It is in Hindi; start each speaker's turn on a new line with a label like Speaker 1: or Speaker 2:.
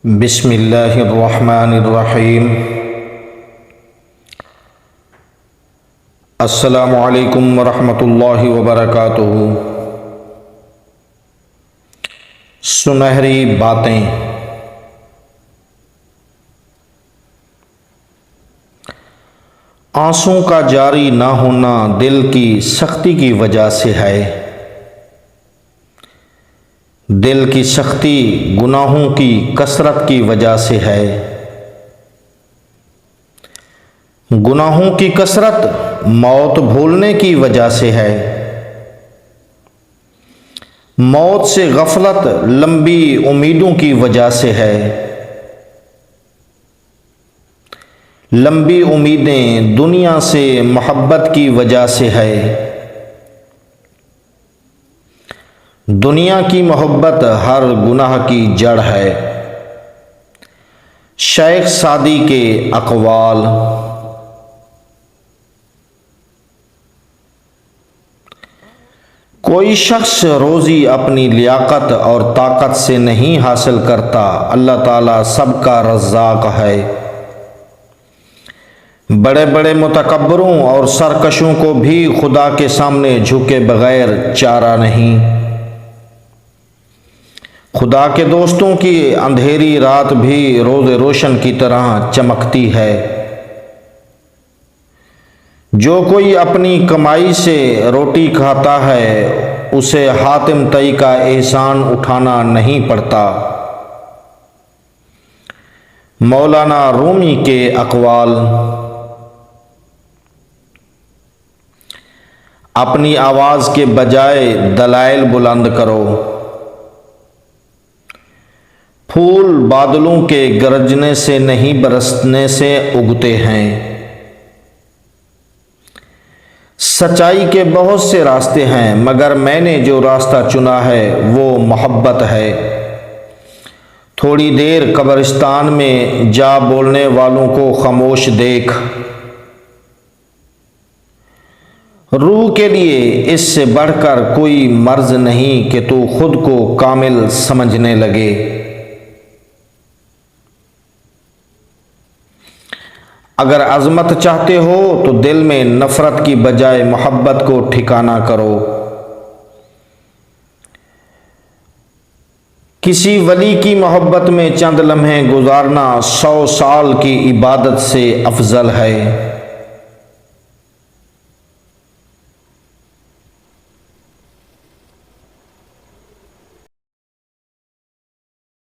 Speaker 1: बिस्मिल्लाहिर्रहमानिर्रहीम। अस्सलामु अलैकुम वरहमतुल्लाहि वबरकातुहू। सुनहरी बातें। आंसू का जारी ना होना दिल की सख्ती की वजह से है। दिल की सख्ती गुनाहों की कसरत की वजह से है। गुनाहों की कसरत मौत भूलने की वजह से है। मौत से गफलत लंबी उम्मीदों की वजह से है। लंबी उम्मीदें दुनिया से मोहब्बत की वजह से है। दुनिया की मोहब्बत हर गुनाह की जड़ है। शेख सादी के अक़वाल। कोई शख्स रोज़ी अपनी लियाकत और ताकत से नहीं हासिल करता। अल्लाह ताला सबका रज़्ज़ाक़ है। बड़े बड़े मुतकब्बरों और सरकशों को भी खुदा के सामने झुके बगैर चारा नहीं। खुदा के दोस्तों की अंधेरी रात भी रोज़ रोशन की तरह चमकती है। जो कोई अपनी कमाई से रोटी खाता है उसे हातिम तई का एहसान उठाना नहीं पड़ता। मौलाना रूमी के अक़वाल। अपनी आवाज़ के बजाय दलाइल बुलंद करो। फूल बादलों के गरजने से नहीं बरसने से उगते हैं। सच्चाई के बहुत से रास्ते हैं मगर मैंने जो रास्ता चुना है वो मोहब्बत है। थोड़ी देर कब्रिस्तान में जा बोलने वालों को खामोश देख। रूह के लिए इससे बढ़कर कोई मर्ज नहीं कि तू खुद को कामिल समझने लगे। अगर अज़मत चाहते हो तो दिल में नफ़रत की बजाय मोहब्बत को ठिकाना करो। किसी वली की मोहब्बत में चंद लम्हे गुजारना 100 साल की इबादत से अफजल है।